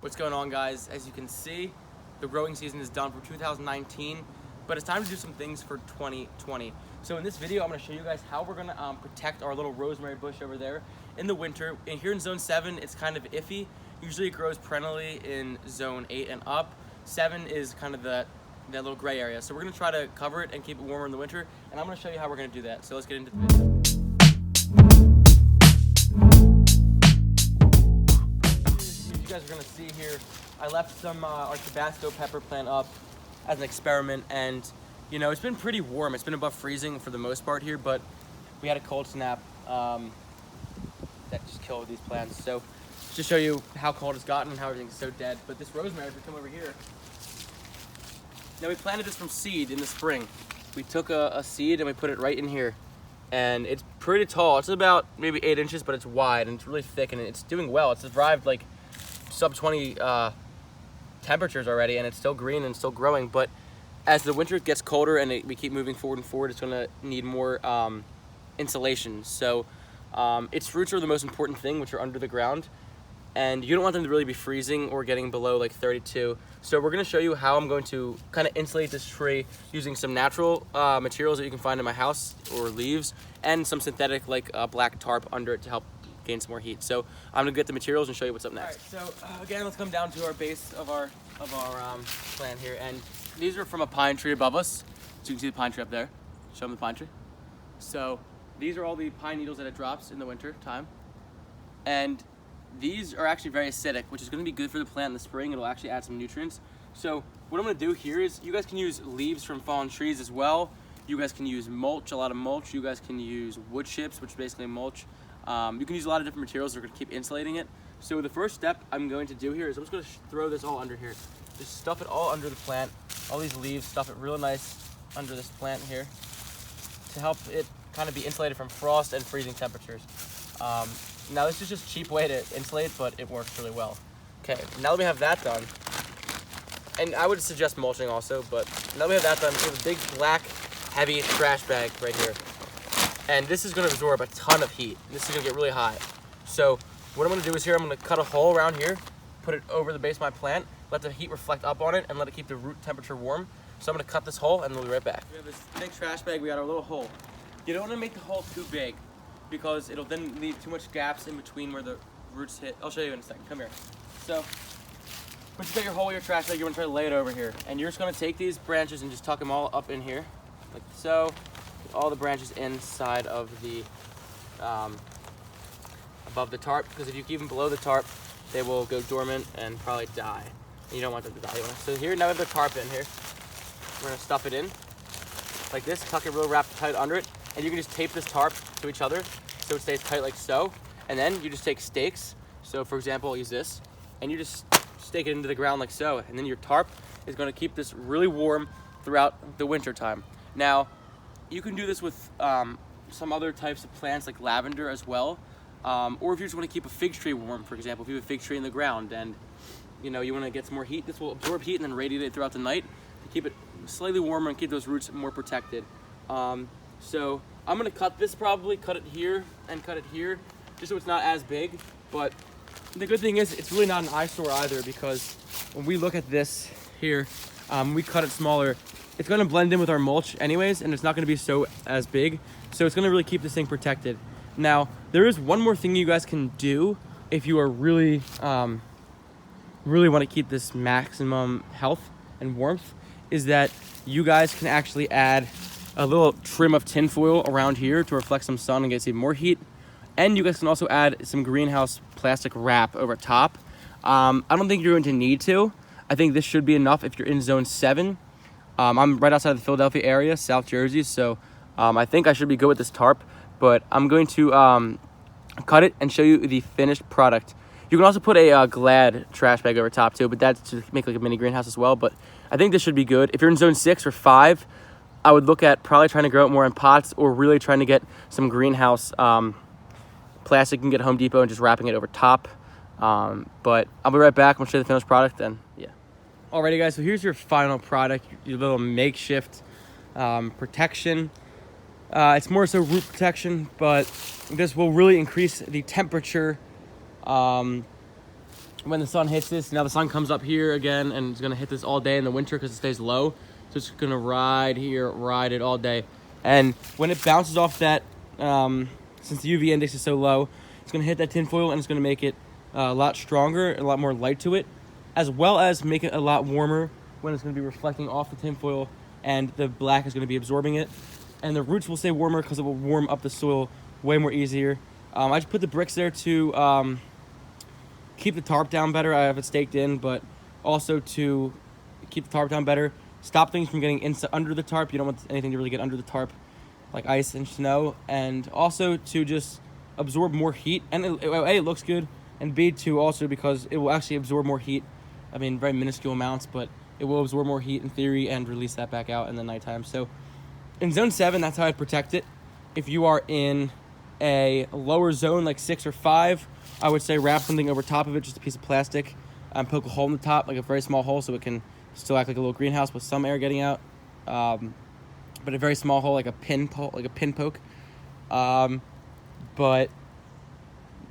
What's going on, guys? As you can see, the growing season is done for 2019, but it's time to do some things for 2020. So in this video, I'm going to show you guys how we're going to protect our little rosemary bush over there in the winter. And here in zone 7, it's kind of iffy. Usually it grows perennially in zone 8 and up. 7 is kind of that little gray area. So we're going to try to cover it and keep it warmer in the winter, and I'm going to show you how we're going to do that. So let's get into the video. You guys are going to see here, I left some our Tabasco pepper plant up as an experiment, and you know, it's been pretty warm. It's been above freezing for the most part here, but we had a cold snap that just killed these plants. So just to show you how cold it's gotten and how everything's so dead. But this rosemary, if we come over here, now we planted this from seed in the spring. We took a seed and we put it right in here, and it's pretty tall. It's about maybe 8 inches, but it's wide and it's really thick, and it's doing well. It's survived like sub 20 temperatures already, and it's still green and still growing. But as the winter gets colder and we keep moving forward and forward, it's going to need more insulation. So its roots are the most important thing, which are under the ground, and you don't want them to really be freezing or getting below like 32. So we're going to show you how I'm going to kind of insulate this tree using some natural materials that you can find in my house, or leaves, and some synthetic like black tarp under it to help gain some more heat. So I'm gonna get the materials and show you what's up next. All right, so again, let's come down to our base of our plant here, and these are from a pine tree above us. So you can see the pine tree up there. Show them the pine tree. So these are all the pine needles that it drops in the winter time, and these are actually very acidic, which is going to be good for the plant in the spring. It'll actually add some nutrients. So what I'm going to do here is, you guys can use leaves from fallen trees as well. You guys can use mulch, a lot of mulch. You guys can use wood chips, which is basically mulch. You can use a lot of different materials that are going to keep insulating it. So the first step I'm going to do here is I'm just going to throw this all under here. Just stuff it all under the plant. All these leaves, stuff it real nice under this plant here to help it kind of be insulated from frost and freezing temperatures. Now this is just a cheap way to insulate, but it works really well. Okay, now that we have that done, and I would suggest mulching also, but now that we have that done, we have a big black heavy trash bag right here. And this is going to absorb a ton of heat. This is going to get really hot. So what I'm going to do is here, I'm going to cut a hole around here, put it over the base of my plant, let the heat reflect up on it, and let it keep the root temperature warm. So I'm going to cut this hole, and we'll be right back. We have this big trash bag. We got our little hole. You don't want to make the hole too big, because it'll then leave too much gaps in between where the roots hit. I'll show you in a second. Come here. So once you got your hole with your trash bag, you're going to try to lay it over here. And you're just going to take these branches and just tuck them all up in here, like so. All the branches inside of the above the tarp, because if you keep them below the tarp, they will go dormant and probably die. And you don't want them to die. So here, now we have the tarp in here. We're gonna stuff it in like this, tuck it real wrapped tight under it, and you can just tape this tarp to each other so it stays tight like so. And then you just take stakes. So for example, I'll use this, and you just stake it into the ground like so, and then your tarp is going to keep this really warm throughout the winter time. Now, you can do this with some other types of plants like lavender as well, or if you just want to keep a fig tree warm, for example, if you have a fig tree in the ground and you know you want to get some more heat, this will absorb heat and then radiate it throughout the night to keep it slightly warmer and keep those roots more protected. So I'm going to cut this, probably cut it here and cut it here, just so it's not as big. But the good thing is it's really not an eyesore either, because when we look at this here, we cut it smaller. It's going to blend in with our mulch anyways, and it's not going to be so as big. So it's going to really keep this thing protected. Now, there is one more thing you guys can do if you are really, really want to keep this maximum health and warmth, is that you guys can actually add a little trim of tinfoil around here to reflect some sun and get even more heat. And you guys can also add some greenhouse plastic wrap over top. I don't think you're going to need to. I think this should be enough if you're in zone 7. I'm right outside the Philadelphia area, South Jersey, so I think I should be good with this tarp, but I'm going to cut it and show you the finished product. You can also put a Glad trash bag over top too, but that's to make like a mini greenhouse as well. But I think this should be good. If you're in zone 6 or 5, I would look at probably trying to grow it more in pots, or really trying to get some greenhouse plastic you can get at Home Depot and just wrapping it over top. But I'll be right back. I'm going to show you the finished product, and yeah. Alrighty guys, so here's your final product, your little makeshift protection. It's more so root protection, but this will really increase the temperature when the sun hits this, now the sun comes up here again, and it's gonna hit this all day in the winter because it stays low. So it's gonna ride it all day. And when it bounces off that, since the UV index is so low, it's gonna hit that tinfoil and it's gonna make it a lot stronger, a lot more light to it, as well as make it a lot warmer when it's gonna be reflecting off the tinfoil, and the black is gonna be absorbing it. And the roots will stay warmer because it will warm up the soil way more easier. I just put the bricks there to keep the tarp down better. I have it staked in, but also to keep the tarp down better. Stop things from getting under the tarp. You don't want anything to really get under the tarp, like ice and snow. And also to just absorb more heat. And A, it looks good. And B, too, also because it will actually absorb more heat. I mean, very minuscule amounts, but it will absorb more heat in theory and release that back out in the nighttime. So in zone 7, that's how I'd protect it. If you are in a lower zone, like 6 or 5, I would say wrap something over top of it, just a piece of plastic, and poke a hole in the top, like a very small hole, so it can still act like a little greenhouse with some air getting out. But a very small hole, like a pin poke. But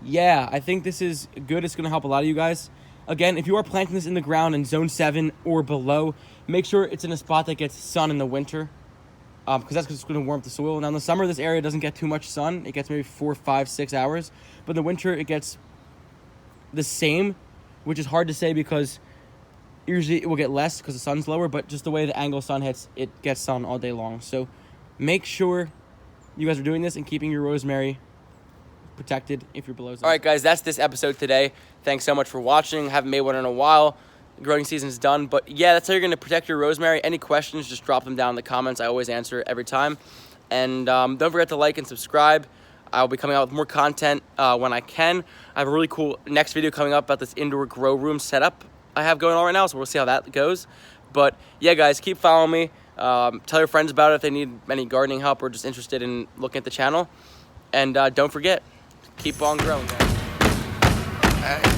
yeah, I think this is good. It's going to help a lot of you guys. Again, if you are planting this in the ground in zone 7 or below, make sure it's in a spot that gets sun in the winter, because that's going to warm up the soil. Now in the summer, this area doesn't get too much sun. It gets maybe 4, 5, 6 hours. But in the winter, it gets the same, which is hard to say because usually it will get less because the sun's lower, but just the way the angle sun hits, it gets sun all day long. So make sure you guys are doing this and keeping your rosemary protected if you're below zone. All right, guys, that's this episode today. Thanks so much for watching. Haven't made one in a while. The growing season's done, but yeah, that's how you're going to protect your rosemary. Any questions, just drop them down in the comments. I always answer every time. And don't forget to like and subscribe. I'll be coming out with more content when I can. I have a really cool next video coming up about this indoor grow room setup I have going on right now, so we'll see how that goes. But yeah, guys, keep following me. Tell your friends about it if they need any gardening help or just interested in looking at the channel. And don't forget, keep on growing, guys.